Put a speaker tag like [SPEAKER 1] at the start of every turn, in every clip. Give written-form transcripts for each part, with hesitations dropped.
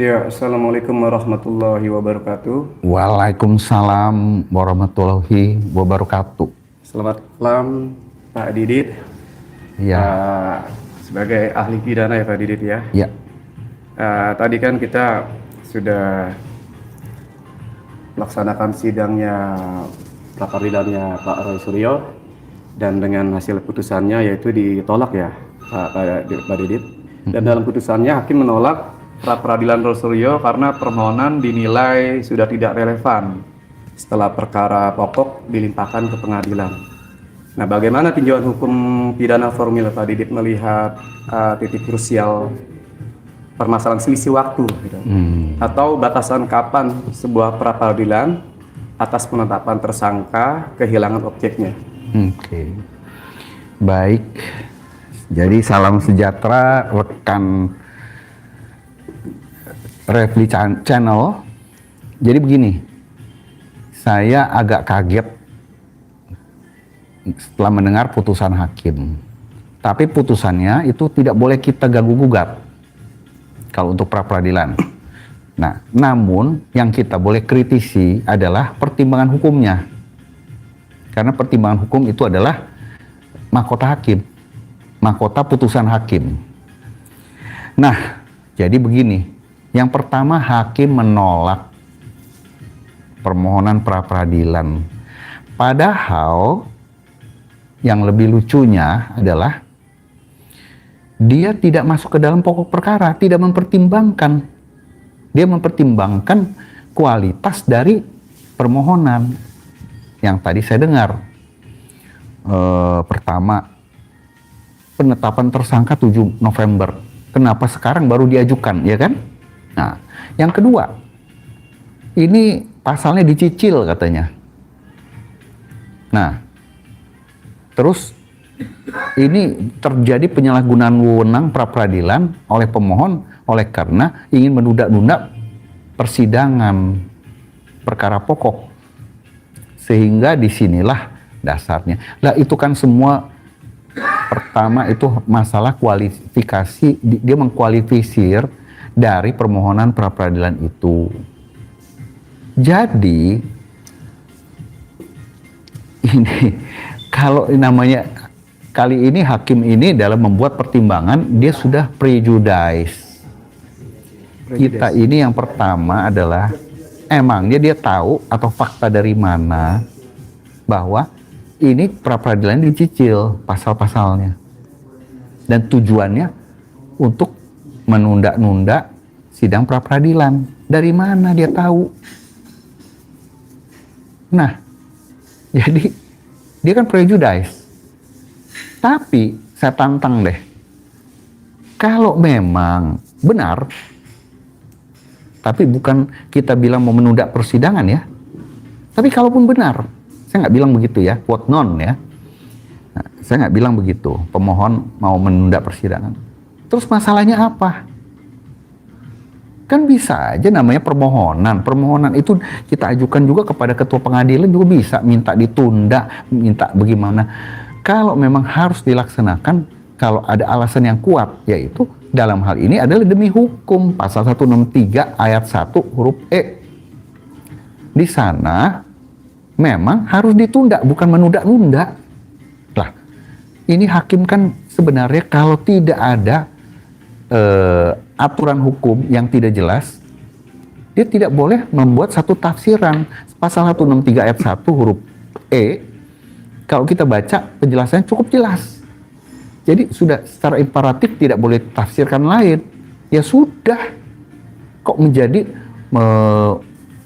[SPEAKER 1] Ya, Assalamualaikum warahmatullahi wabarakatuh.
[SPEAKER 2] Waalaikumsalam warahmatullahi wabarakatuh.
[SPEAKER 1] Selamat malam, Pak Didit.
[SPEAKER 2] Ya,
[SPEAKER 1] Sebagai ahli pidana ya Pak Didit ya.
[SPEAKER 2] ya,
[SPEAKER 1] Tadi kan kita sudah melaksanakan sidangnya pra peradilannya Pak Roy Suryo dan dengan hasil putusannya yaitu ditolak ya Pak Didit. Dan dalam putusannya hakim menolak pra peradilan Roy Suryo karena permohonan dinilai sudah tidak relevan setelah perkara pokok dilimpahkan ke pengadilan. Nah, bagaimana tinjauan hukum pidana formil Pak Didit melihat titik krusial permasalahan selisih waktu gitu, atau batasan kapan sebuah pra peradilan atas penetapan tersangka kehilangan objeknya?
[SPEAKER 2] oke. Baik, jadi salam sejahtera rekan Refli Channel. Jadi begini, saya agak kaget setelah mendengar putusan hakim. Tapi putusannya itu tidak boleh kita ganggu gugat kalau untuk pra peradilan. Nah, namun yang kita boleh kritisi adalah pertimbangan hukumnya. Karena pertimbangan hukum itu adalah mahkota hakim, mahkota putusan hakim. Nah, jadi begini. Yang pertama, hakim menolak permohonan pra peradilan. Padahal yang lebih lucunya adalah dia tidak masuk ke dalam pokok perkara, tidak mempertimbangkan. Dia mempertimbangkan kualitas dari permohonan yang tadi saya dengar. Pertama, penetapan tersangka 7 November. Kenapa sekarang baru diajukan, ya kan? Nah, yang kedua, ini pasalnya dicicil katanya. Nah, terus ini terjadi penyalahgunaan wewenang pra peradilan oleh pemohon oleh karena ingin menunda-nunda persidangan perkara pokok. Sehingga disinilah dasarnya. Lah itu kan semua pertama itu masalah kualifikasi, dia mengkualifisir dari permohonan pra peradilan itu. Jadi ini kalau namanya kali ini hakim ini dalam membuat pertimbangan dia sudah prejudice. Kita ini yang pertama adalah emangnya dia tahu atau fakta dari mana bahwa ini pra peradilan dicicil pasal-pasalnya dan tujuannya untuk menunda-nunda sidang pra peradilan. Dari mana dia tahu? Nah, jadi dia kan prejudice. Tapi saya tantang deh, kalau memang benar, tapi bukan kita bilang mau menunda persidangan ya, tapi kalaupun benar, saya nggak bilang begitu ya, quote non ya, nah, saya nggak bilang begitu, pemohon mau menunda persidangan. Terus masalahnya apa? Kan bisa aja namanya permohonan. Permohonan itu kita ajukan juga kepada ketua pengadilan juga bisa minta ditunda, minta bagaimana. Kalau memang harus dilaksanakan, kalau ada alasan yang kuat, yaitu dalam hal ini adalah demi hukum, pasal 163 ayat 1 huruf E. Di sana memang harus ditunda, bukan menunda-nunda. Lah, ini hakim kan sebenarnya kalau tidak ada aturan hukum yang tidak jelas, dia tidak boleh membuat satu tafsiran. Pasal 163 ayat 1 huruf E, kalau kita baca penjelasannya cukup jelas. Jadi sudah secara imperatif tidak boleh tafsirkan lain. Ya sudah, kok menjadi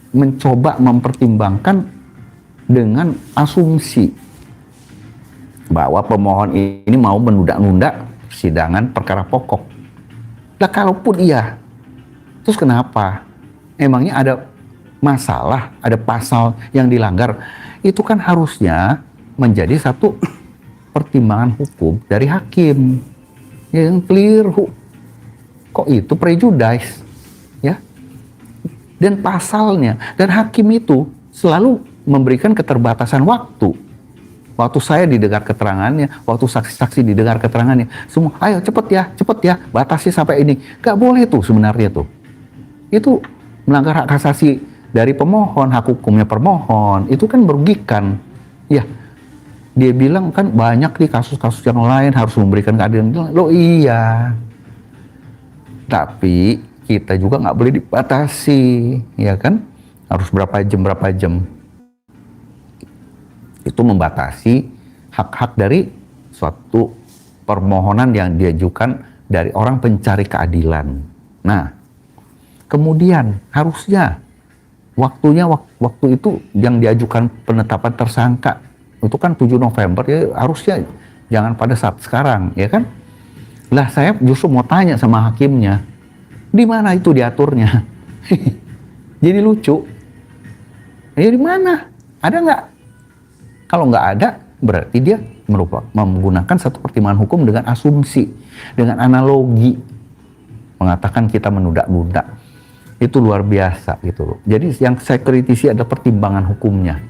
[SPEAKER 2] mencoba mempertimbangkan dengan asumsi bahwa pemohon ini mau menunda-nunda persidangan perkara pokok. Nah, kalaupun iya, terus kenapa? Emangnya ada masalah, ada pasal yang dilanggar? Itu kan harusnya menjadi satu pertimbangan hukum dari hakim yang clear. Kok itu prejudice, ya? Dan pasalnya, dan hakim itu selalu memberikan keterbatasan waktu. Waktu saya didengar keterangannya, waktu saksi-saksi didengar keterangannya, semua, ayo cepet ya, batasi sampai ini. Gak boleh tuh sebenarnya tuh. itu melanggar hak asasi dari pemohon, hak hukumnya permohon, itu kan merugikan. Ya, dia bilang kan banyak nih kasus-kasus yang lain harus memberikan keadilan. Loh iya, tapi kita juga nggak boleh dibatasi, ya kan? Harus berapa jam. Itu membatasi hak-hak dari suatu permohonan yang diajukan dari orang pencari keadilan. Nah, kemudian harusnya waktu itu yang diajukan penetapan tersangka itu kan 7 November, ya harusnya jangan pada saat sekarang, ya kan? Lah saya justru mau tanya sama hakimnya, di mana itu diaturnya? Jadi lucu. Ya di mana? Ada nggak? Kalau nggak ada, berarti dia menggunakan satu pertimbangan hukum dengan asumsi, dengan analogi, mengatakan kita menunda-nunda. Itu luar biasa gitu loh. Jadi yang saya kritisi ada pertimbangan hukumnya,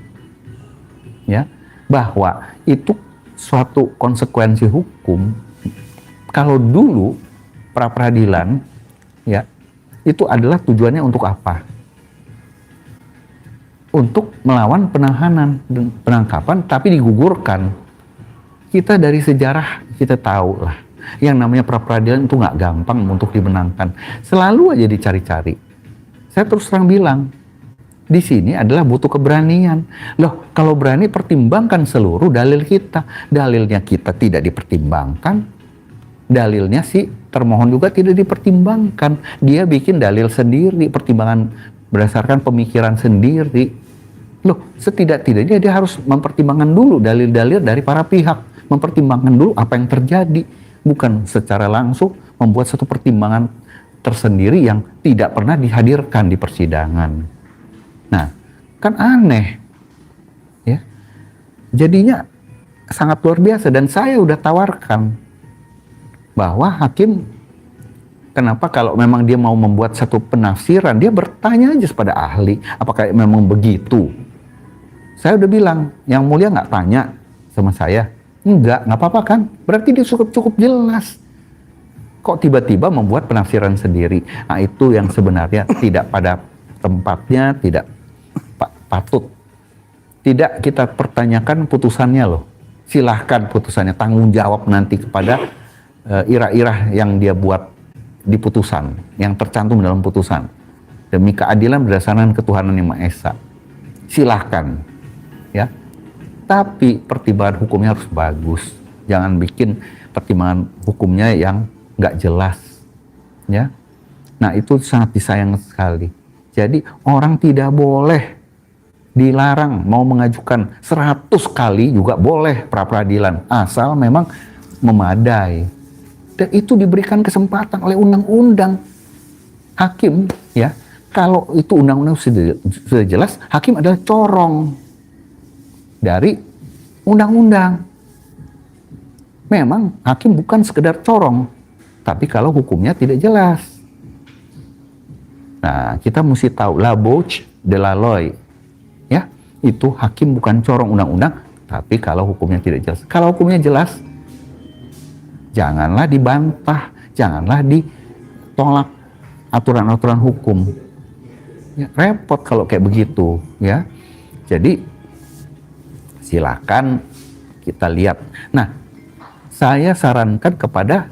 [SPEAKER 2] ya, bahwa itu suatu konsekuensi hukum. Kalau dulu pra peradilan, ya, itu adalah tujuannya untuk apa? Untuk melawan penahanan dan penangkapan, tapi digugurkan. Kita dari sejarah kita tahu lah, yang namanya pra peradilan itu nggak gampang untuk dimenangkan. Selalu aja dicari-cari. Saya terus terang bilang, di sini adalah butuh keberanian. Loh, kalau berani pertimbangkan seluruh dalil kita. Dalilnya kita tidak dipertimbangkan. Dalilnya si termohon juga tidak dipertimbangkan. Dia bikin dalil sendiri, pertimbangan berdasarkan pemikiran sendiri. Loh, setidak-tidaknya dia harus mempertimbangkan dulu dalil-dalil dari para pihak. Mempertimbangkan dulu apa yang terjadi. Bukan secara langsung membuat satu pertimbangan tersendiri yang tidak pernah dihadirkan di persidangan. Nah, kan aneh. Ya. Jadinya sangat luar biasa, dan saya udah tawarkan bahwa hakim, kenapa kalau memang dia mau membuat satu penafsiran, dia bertanya aja kepada ahli, apakah memang begitu. Saya udah bilang, yang mulia nggak tanya sama saya. Nggak apa-apa kan, berarti dia cukup jelas. Kok tiba-tiba membuat penafsiran sendiri? Nah, itu yang sebenarnya tidak pada tempatnya, tidak patut. Tidak kita pertanyakan putusannya loh. Silahkan putusannya, tanggung jawab nanti kepada irah-irah yang dia buat di putusan, yang tercantum dalam putusan. Demi keadilan berdasarkan ketuhanan yang Maha Esa. Silahkan, ya. Tapi pertimbangan hukumnya harus bagus. Jangan bikin pertimbangan hukumnya yang nggak jelas, ya. Nah, itu sangat disayang sekali. Jadi orang tidak boleh dilarang mau mengajukan 100 kali juga boleh pra peradilan, asal memang memadai. Dan itu diberikan kesempatan oleh undang-undang. Hakim, ya, kalau itu undang-undang sudah jelas, hakim adalah corong dari undang-undang. Memang hakim bukan sekedar corong, tapi kalau hukumnya tidak jelas. Nah, kita mesti tahu la bouche de la loi, ya, itu hakim bukan corong undang-undang, tapi kalau hukumnya tidak jelas. Kalau hukumnya jelas, janganlah dibantah, janganlah ditolak aturan-aturan hukum. Ya, repot kalau kayak begitu, ya. Jadi silakan kita lihat. Nah, saya sarankan kepada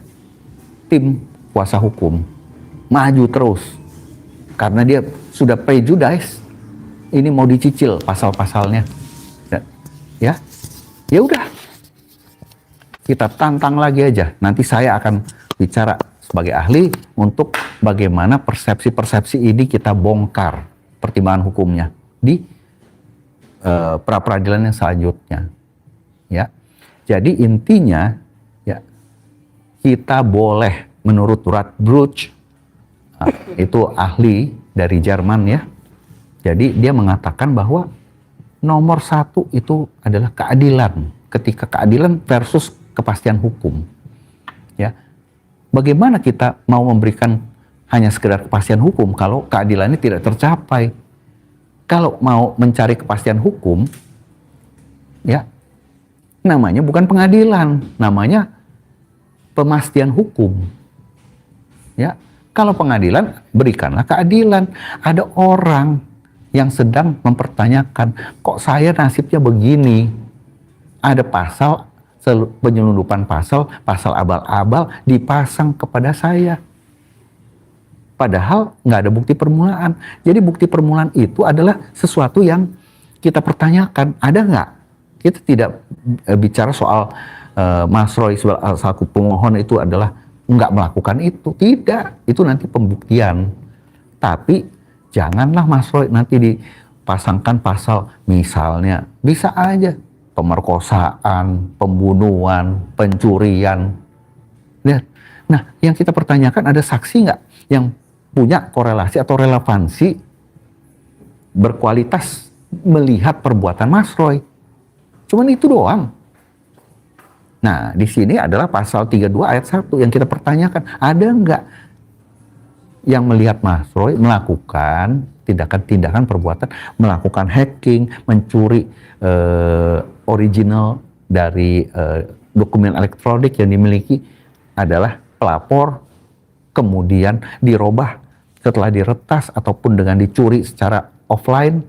[SPEAKER 2] tim kuasa hukum maju terus, karena dia sudah prejudice. Ini mau dicicil pasal-pasalnya, ya. Ya udah, kita tantang lagi aja. Nanti saya akan bicara sebagai ahli untuk bagaimana persepsi-persepsi ini kita bongkar pertimbangan hukumnya di pra peradilan yang selanjutnya, ya. Jadi intinya, ya, kita boleh menurut Radbruch, itu ahli dari Jerman, ya. Jadi dia mengatakan bahwa nomor 1 itu adalah keadilan. Ketika keadilan versus kepastian hukum, ya. Bagaimana kita mau memberikan hanya sekedar kepastian hukum kalau keadilannya tidak tercapai? Kalau mau mencari kepastian hukum, ya, namanya bukan pengadilan, namanya pemastian hukum, ya. Kalau pengadilan, berikanlah keadilan. Ada orang yang sedang mempertanyakan, kok saya nasibnya begini? Ada pasal, penyelundupan pasal abal-abal dipasang kepada saya. Padahal nggak ada bukti permulaan. Jadi bukti permulaan itu adalah sesuatu yang kita pertanyakan. Ada nggak? Kita tidak bicara soal Mas Roy selaku pemohon itu adalah nggak melakukan itu. Tidak. Itu nanti pembuktian. Tapi janganlah Mas Roy nanti dipasangkan pasal misalnya. Bisa aja. Pemerkosaan, pembunuhan, pencurian. Lihat. Nah, yang kita pertanyakan ada saksi nggak yang punya korelasi atau relevansi berkualitas melihat perbuatan Mas Roy. Cuman itu doang. Nah, di sini adalah pasal 32 ayat 1 yang kita pertanyakan. Ada nggak yang melihat Mas Roy melakukan tindakan-tindakan perbuatan, melakukan hacking, mencuri original dari dokumen elektronik yang dimiliki adalah pelapor, kemudian dirubah setelah diretas ataupun dengan dicuri secara offline,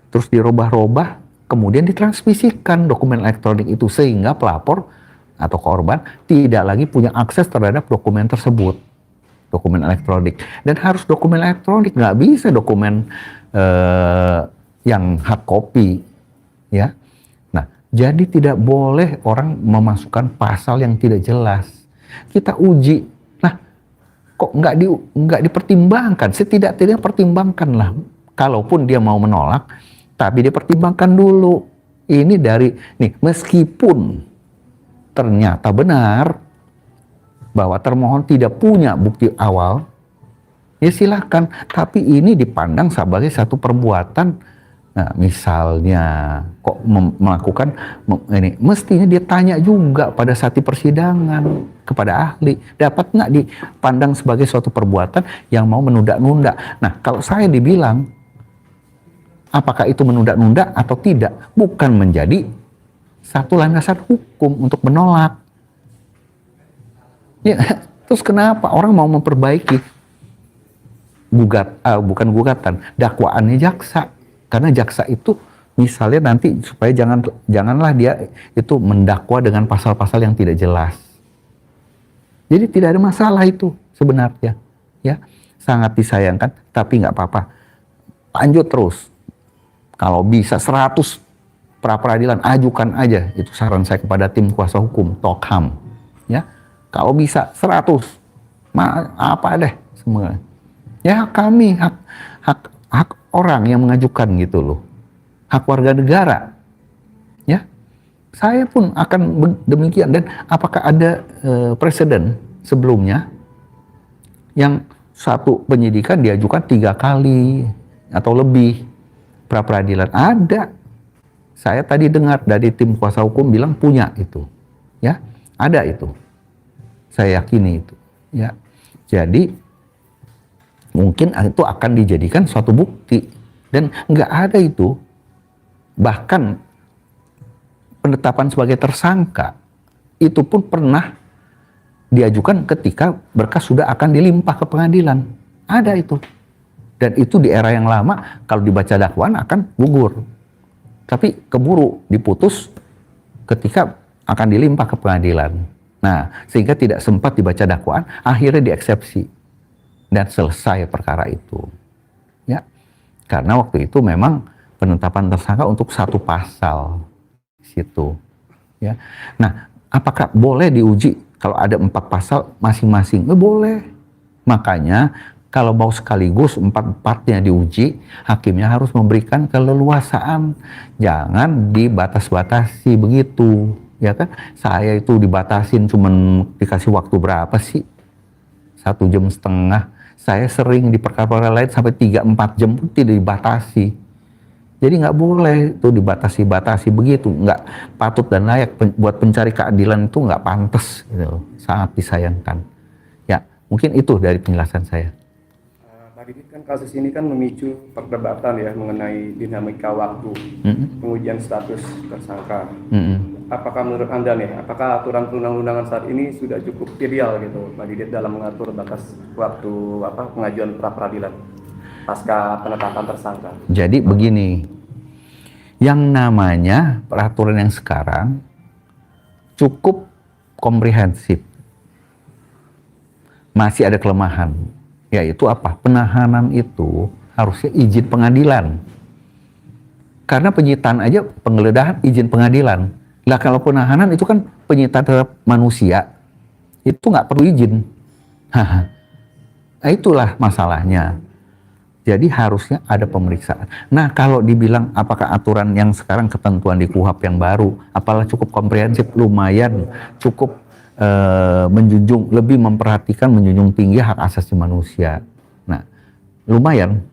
[SPEAKER 2] terus dirubah-rubah, kemudian ditransmisikan dokumen elektronik itu sehingga pelapor atau korban tidak lagi punya akses terhadap dokumen tersebut, dokumen elektronik. Dan harus dokumen elektronik, nggak bisa dokumen yang hard copy, ya. Nah, jadi tidak boleh orang memasukkan pasal yang tidak jelas. Kita uji. Kok nggak dipertimbangkan? Setidak-tidaknya pertimbangkanlah. Kalaupun dia mau menolak, tapi dia pertimbangkan dulu. Ini meskipun ternyata benar bahwa termohon tidak punya bukti awal, ya silakan. Tapi ini dipandang sebagai satu perbuatan. Nah, misalnya kok melakukan ini, mestinya dia tanya juga pada saat di persidangan kepada ahli, dapat nggak dipandang sebagai suatu perbuatan yang mau menunda-nunda. Nah, kalau saya dibilang apakah itu menunda-nunda atau tidak, bukan menjadi satu landasan hukum untuk menolak. Ya, terus kenapa orang mau memperbaiki bukan gugatan, dakwaannya jaksa? Karena jaksa itu misalnya nanti supaya janganlah dia itu mendakwa dengan pasal-pasal yang tidak jelas. Jadi tidak ada masalah itu sebenarnya, ya, sangat disayangkan, tapi nggak apa-apa, lanjut terus. Kalau bisa 100 pra peradilan ajukan aja, itu saran saya kepada tim kuasa hukum Tokham, ya. Kalau bisa 100, apa deh semua, ya kami hak orang yang mengajukan gitu loh, hak warga negara, ya. Saya pun akan demikian. Dan apakah ada presiden sebelumnya yang satu penyidikan diajukan 3 kali atau lebih pra peradilan? Ada. Saya tadi dengar dari tim kuasa hukum bilang punya itu, ya, ada itu. Saya yakini itu, ya. Jadi mungkin itu akan dijadikan suatu bukti. Dan nggak ada itu. Bahkan penetapan sebagai tersangka itu pun pernah diajukan ketika berkas sudah akan dilimpah ke pengadilan. Ada itu. Dan itu di era yang lama kalau dibaca dakwaan akan gugur. Tapi keburu diputus ketika akan dilimpah ke pengadilan. Nah, sehingga tidak sempat dibaca dakwaan, akhirnya dieksepsi dan selesai perkara itu, ya. Karena waktu itu memang penetapan tersangka untuk satu pasal situ, ya. Nah, apakah boleh diuji kalau ada 4 pasal masing-masing? Boleh. Makanya kalau mau sekaligus 4-4-nya diuji, hakimnya harus memberikan keleluasaan, jangan dibatas-batasi begitu, ya kan? Saya itu dibatasin cuman dikasih waktu berapa sih? 1,5 jam. Saya sering di perkara lain sampai 3-4 jam pun tidak dibatasi. Jadi nggak boleh itu dibatasi begitu, nggak patut dan layak buat pencari keadilan itu, nggak pantas, gitu. Sangat disayangkan. Ya, mungkin itu dari penjelasan saya.
[SPEAKER 1] Pak Didit, kan kasus ini kan memicu perdebatan ya mengenai dinamika waktu, pengujian status tersangka. apakah menurut Anda nih, apakah aturan perundang-undangan saat ini sudah cukup ideal gitu Pak Didit dalam mengatur batas waktu pengajuan pra peradilan pasca penetapan tersangka?
[SPEAKER 2] Jadi begini, yang namanya peraturan yang sekarang cukup komprehensif. Masih ada kelemahan, yaitu apa? Penahanan itu harusnya izin pengadilan. Karena penyitaan aja, penggeledahan izin pengadilan. Lah kalau penahanan itu kan penyitaan terhadap manusia, itu nggak perlu izin. Nah, itulah masalahnya. Jadi harusnya ada pemeriksaan. Nah kalau dibilang apakah aturan yang sekarang ketentuan di KUHP yang baru, apalah cukup komprehensif, lumayan, cukup menjunjung, lebih memperhatikan, menjunjung tinggi hak asasi manusia. Nah, lumayan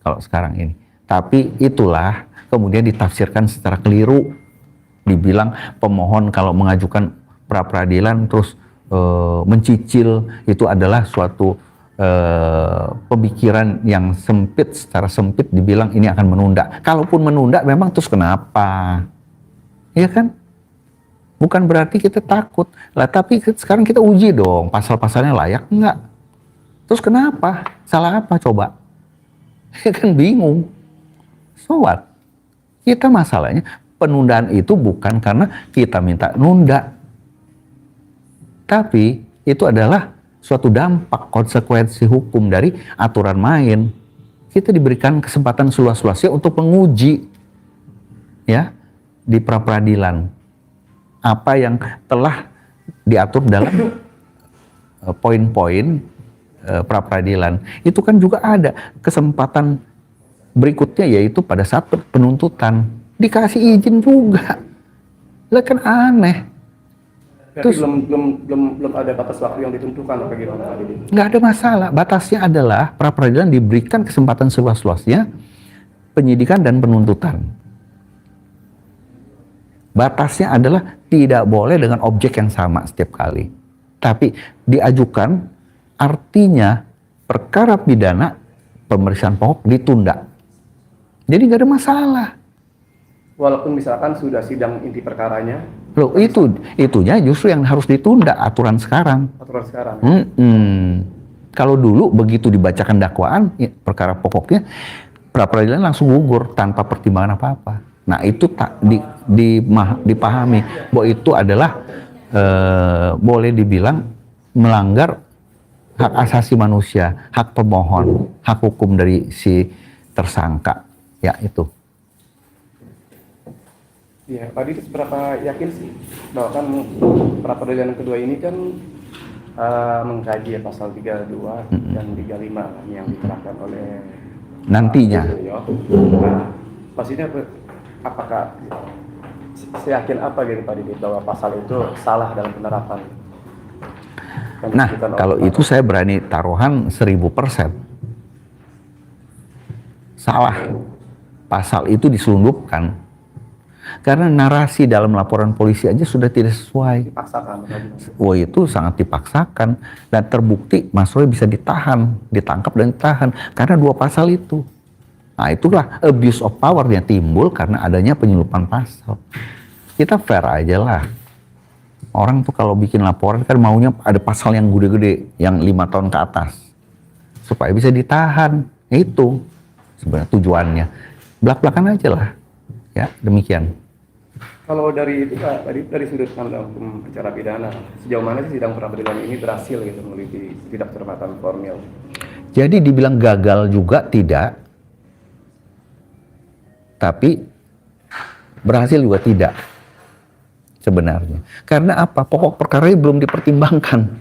[SPEAKER 2] kalau sekarang ini. Tapi itulah kemudian ditafsirkan secara keliru. Dibilang pemohon kalau mengajukan pra peradilan terus mencicil itu adalah suatu pemikiran yang sempit, secara sempit dibilang ini akan menunda. Kalaupun menunda memang terus kenapa? Iya kan? Bukan berarti kita takut. Lah tapi sekarang kita uji dong, pasal-pasalnya layak enggak? Terus kenapa? Salah apa coba? Ya kan bingung. So what? Kita masalahnya penundaan itu bukan karena kita minta nunda. Tapi itu adalah suatu dampak konsekuensi hukum dari aturan main. Kita diberikan kesempatan seluas-luasnya untuk menguji ya di pra peradilan apa yang telah diatur dalam poin-poin pra peradilan. Itu kan juga ada kesempatan berikutnya, yaitu pada saat penuntutan dikasih izin juga. Lah kan aneh.
[SPEAKER 1] Terus belum ada batas waktu yang ditentukan apa gimana Pak Didit?
[SPEAKER 2] Nggak ada masalah. Batasnya adalah pra peradilan diberikan kesempatan seluas-luasnya penyidikan dan penuntutan. Batasnya adalah tidak boleh dengan objek yang sama setiap kali. Tapi diajukan artinya perkara pidana pemeriksaan pokok ditunda. Jadi nggak ada masalah.
[SPEAKER 1] Walaupun misalkan sudah sidang inti perkaranya.
[SPEAKER 2] Loh itunya justru yang harus ditunda aturan sekarang.
[SPEAKER 1] Aturan sekarang.
[SPEAKER 2] Kalau dulu begitu dibacakan dakwaan perkara pokoknya pra peradilan langsung gugur tanpa pertimbangan apa-apa. Nah itu tak dipahami bahwa itu adalah boleh dibilang melanggar hak asasi manusia, hak pemohon, hak hukum dari si tersangka. Ya itu.
[SPEAKER 1] Ya, Pak Didit seberapa yakin sih bahwa kan pra peradilan kedua ini kan mengkaji pasal 32 dan 35 yang diterapkan oleh
[SPEAKER 2] nantinya.
[SPEAKER 1] Nah, maksudnya apakah seyakin apa gitu Pak Didit bahwa pasal itu salah dalam penerapan?
[SPEAKER 2] Nah, kalau itu saya berani taruhan 1000% salah. Pasal itu diselundupkan karena narasi dalam laporan polisi aja sudah tidak sesuai.
[SPEAKER 1] Dipaksakan.
[SPEAKER 2] Wah itu sangat dipaksakan dan terbukti Mas Roy bisa ditangkap dan ditahan karena 2 pasal itu. Nah itulah abuse of power yang timbul karena adanya penyeludupan pasal. Kita fair aja lah. Orang tuh kalau bikin laporan kan maunya ada pasal yang gede-gede, yang 5 tahun ke atas. Supaya bisa ditahan. Itu sebenarnya tujuannya. Belak-belakan aja lah. Ya, demikian.
[SPEAKER 1] Kalau dari itu Pak, dari sudut pandang hukum acara pidana, sejauh mana sih sidang pra peradilan ini berhasil gitu memiliki tidak cermatan formil?
[SPEAKER 2] Jadi dibilang gagal juga tidak. Tapi berhasil juga tidak sebenarnya. Karena apa? Pokok perkaranya belum dipertimbangkan.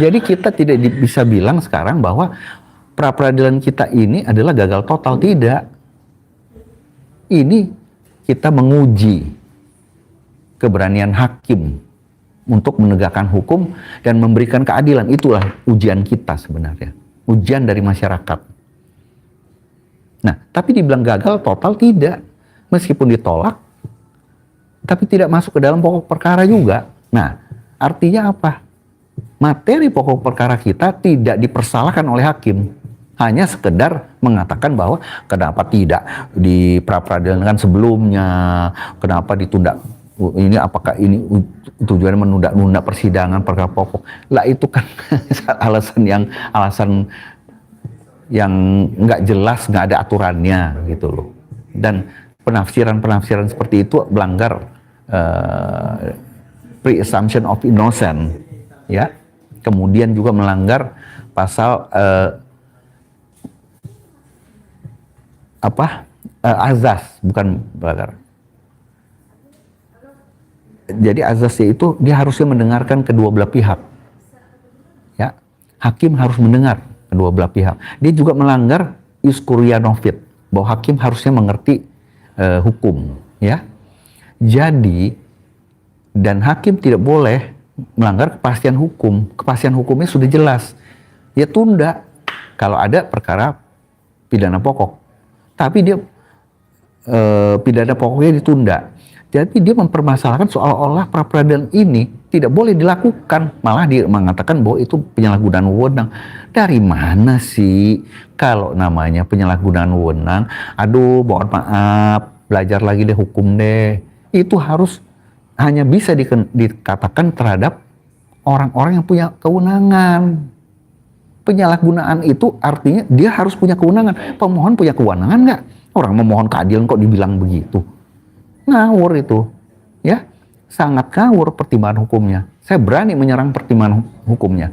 [SPEAKER 2] Jadi kita tidak bisa bilang sekarang bahwa pra peradilan kita ini adalah gagal total, tidak. Ini kita menguji keberanian hakim untuk menegakkan hukum dan memberikan keadilan. Itulah ujian kita sebenarnya. Ujian dari masyarakat. Nah, tapi dibilang gagal total tidak. Meskipun ditolak, tapi tidak masuk ke dalam pokok perkara juga. Nah, artinya apa? Materi pokok perkara kita tidak dipersalahkan oleh hakim. Hanya sekedar mengatakan bahwa kenapa tidak di pra-peradilan sebelumnya, kenapa ditunda, ini apakah ini tujuannya menunda-nunda persidangan perkara pokok. Lah itu kan alasan yang nggak jelas, nggak ada aturannya gitu loh. Dan penafsiran seperti itu melanggar presumption of innocence, ya. Kemudian juga melanggar pasal azas, bukan melanggar. Jadi azasnya itu dia harusnya mendengarkan kedua belah pihak, ya. Hakim harus mendengar kedua belah pihak. Dia juga melanggar ius curia novit, bahwa hakim harusnya mengerti hukum, ya. Jadi dan hakim tidak boleh melanggar kepastian hukum. Kepastian hukumnya sudah jelas. Ya tunda kalau ada perkara pidana pokok. Tapi dia pidana pokoknya ditunda. Jadi dia mempermasalahkan seolah-olah pra-peradilan ini tidak boleh dilakukan. Malah dia mengatakan bahwa itu penyalahgunaan wewenang. Dari mana sih kalau namanya penyalahgunaan wewenang? Aduh, mohon maaf, belajar lagi deh hukum deh. Itu harus hanya bisa dikatakan terhadap orang-orang yang punya kewenangan. Penyalahgunaan itu artinya dia harus punya kewenangan. Pemohon punya kewenangan nggak? Orang memohon keadilan kok dibilang begitu? Ngawur itu, ya. Sangat ngawur pertimbangan hukumnya. Saya berani menyerang pertimbangan hukumnya.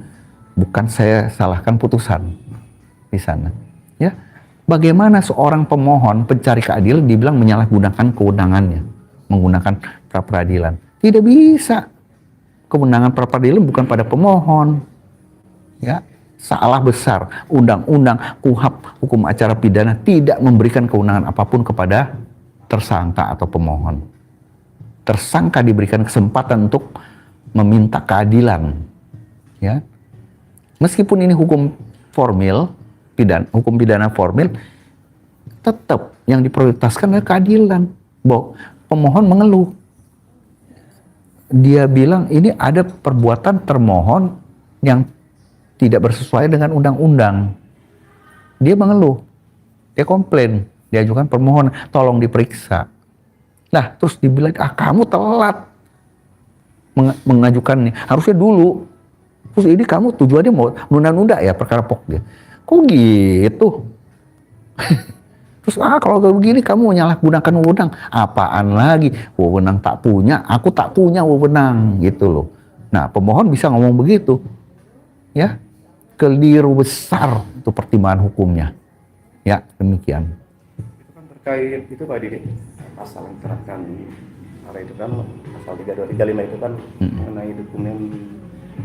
[SPEAKER 2] Bukan saya salahkan putusan di sana, ya. Bagaimana seorang pemohon pencari keadilan dibilang menyalahgunakan kewenangannya, menggunakan pra-peradilan? Tidak bisa. Kewenangan pra-peradilan bukan pada pemohon, ya. Salah besar. Undang-undang KUHP, hukum acara pidana, tidak memberikan kewenangan apapun kepada tersangka atau pemohon. Tersangka diberikan kesempatan untuk meminta keadilan, ya. Meskipun ini hukum formil, hukum pidana formil, tetap yang diprioritaskan adalah keadilan. Bahwa pemohon mengeluh, dia bilang ini ada perbuatan termohon yang tidak bersesuaian dengan undang-undang. Dia mengeluh, dia komplain, dia ajukan permohonan, tolong diperiksa. Nah, terus dibilang, kamu telat mengajukan nih, harusnya dulu. Terus ini kamu tujuannya mau nunda-nunda ya perkara pokok. Kok gitu? Terus kalau begini kamu menyalahgunakan wewenang. Apaan lagi? Wewenang tak punya, aku tak punya wewenang gitu loh. Nah, pemohon bisa ngomong begitu, ya. Keliru besar itu pertimbangan hukumnya, ya. Demikian.
[SPEAKER 1] Itu kan terkait itu Pak Didi, pasal yang diterapkan itu kan pasal 3235 itu kan mengenai dokumen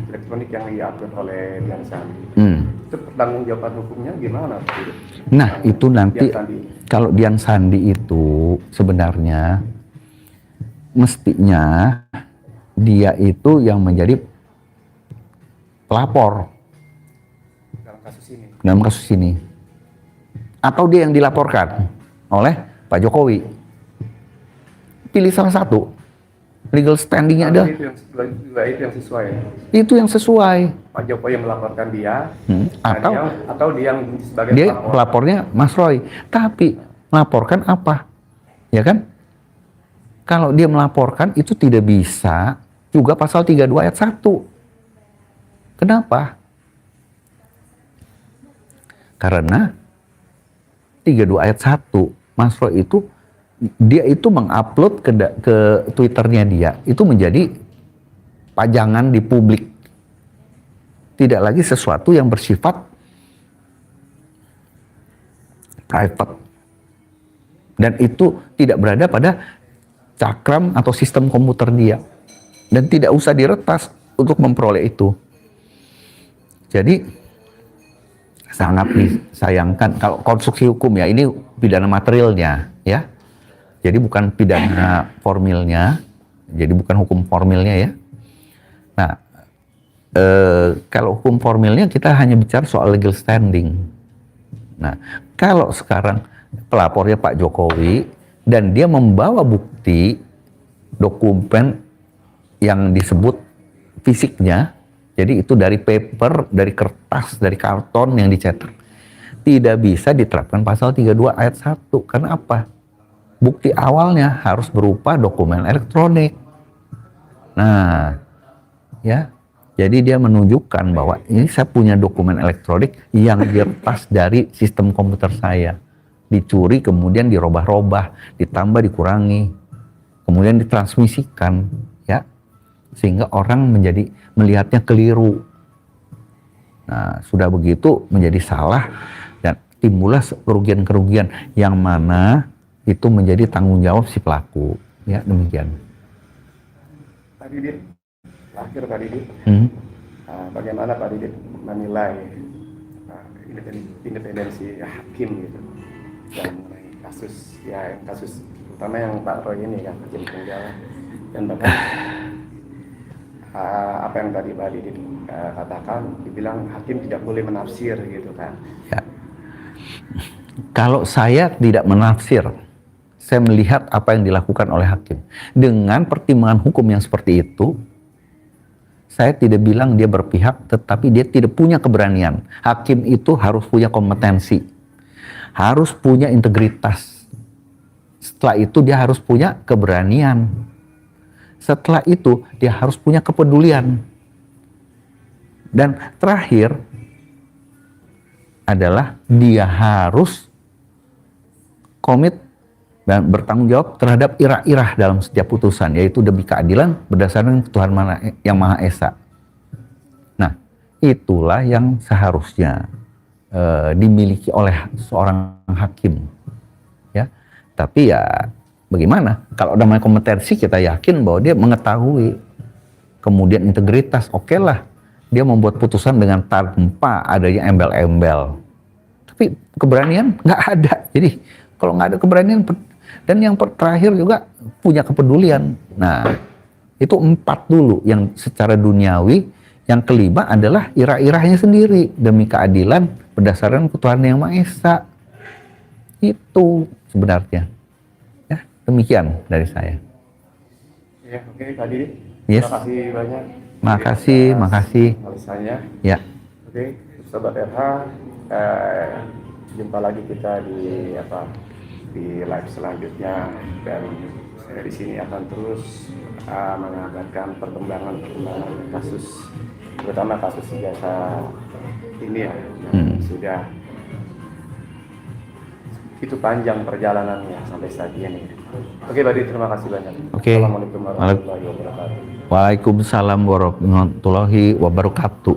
[SPEAKER 1] elektronik yang diatur oleh Dian Sandi. Itu pertanggungjawaban hukumnya gimana Pak Didi?
[SPEAKER 2] Nah, itu nanti kalau Dian Sandi itu sebenarnya mestinya dia itu yang menjadi pelapor dalam kasus ini, atau dia yang dilaporkan oleh Pak Jokowi. Pilih salah satu. Legal standingnya ada.
[SPEAKER 1] Itu yang sesuai.
[SPEAKER 2] Itu yang sesuai.
[SPEAKER 1] Pak Jokowi yang melaporkan dia,
[SPEAKER 2] atau
[SPEAKER 1] dia yang sebagai
[SPEAKER 2] dia pelapornya Mas Roy. Tapi melaporkan apa? Ya kan? Kalau dia melaporkan itu tidak bisa juga pasal 32 ayat 1. Kenapa? Karena 32 ayat 1, Mas Roy itu dia itu mengupload ke Twitternya dia, itu menjadi pajangan di publik. Tidak lagi sesuatu yang bersifat private. Dan itu tidak berada pada cakram atau sistem komputer dia. Dan tidak usah diretas untuk memperoleh itu. Jadi sangat disayangkan kalau konstruksi hukum ya, ini pidana materialnya ya. Jadi bukan pidana formilnya, jadi bukan hukum formilnya ya. Nah, kalau hukum formilnya kita hanya bicara soal legal standing. Nah, kalau sekarang pelapornya Pak Jokowi dan dia membawa bukti dokumen yang disebut fisiknya, jadi itu dari paper, dari kertas, dari karton yang dicetak. tidak bisa diterapkan pasal 32 ayat 1. Karena apa? Bukti awalnya harus berupa dokumen elektronik. Nah, ya. Jadi dia menunjukkan bahwa ini saya punya dokumen elektronik yang diretas dari sistem komputer saya. Dicuri, kemudian dirubah-rubah, ditambah, dikurangi, kemudian ditransmisikan, ya. Sehingga orang menjadi melihatnya keliru. Nah, sudah begitu menjadi salah dan timbullah kerugian-kerugian yang mana itu menjadi tanggung jawab si pelaku. Ya, demikian.
[SPEAKER 1] Pak Didit, terakhir Pak Didit, bagaimana Pak Didit menilai independensi hakim gitu dan mengenai kasus terutama yang Pak Roy ini kan Hakim Tunggal, dan bahkan apa yang tadi Pak Didit katakan, dibilang hakim tidak boleh menafsir gitu kan.
[SPEAKER 2] Ya. Kalau saya tidak menafsir, saya melihat apa yang dilakukan oleh hakim. Dengan pertimbangan hukum yang seperti itu, saya tidak bilang dia berpihak, tetapi dia tidak punya keberanian. Hakim itu harus punya kompetensi, harus punya integritas. Setelah itu dia harus punya keberanian. Setelah itu dia harus punya kepedulian. Dan terakhir adalah dia harus komit dan bertanggung jawab terhadap irah-irah dalam setiap putusan, yaitu demi keadilan berdasarkan Tuhan yang Maha Esa. Nah, itulah yang seharusnya dimiliki oleh seorang hakim. Ya, tapi ya bagaimana? Kalau namanya kompetensi, kita yakin bahwa dia mengetahui, kemudian integritas, oke lah, dia membuat putusan dengan tanpa adanya embel-embel. Tapi keberanian nggak ada. Jadi kalau nggak ada keberanian, dan yang terakhir juga punya kepedulian. Nah, itu 4 dulu yang secara duniawi. Yang kelima adalah irah-irahnya sendiri demi keadilan berdasarkan Tuhan yang Maha Esa. Itu sebenarnya. Ya, demikian dari saya.
[SPEAKER 1] Ya, oke Pak Didit.
[SPEAKER 2] Yes.
[SPEAKER 1] Terima kasih banyak.
[SPEAKER 2] Makasih.
[SPEAKER 1] Analisanya.
[SPEAKER 2] Ya.
[SPEAKER 1] Oke, Sobat RH, jumpa lagi kita di live selanjutnya, dan saya di sini akan terus mengabarkan perkembangan kasus, terutama kasus jasa ini ya, yang sudah itu panjang perjalanannya sampai saat ini. Oke, Pak Didit, terima kasih banyak.
[SPEAKER 2] Oke.
[SPEAKER 1] Assalamualaikum warahmatullahi wabarakatuh.
[SPEAKER 2] Waalaikumsalam warahmatullahi wabarakatuh.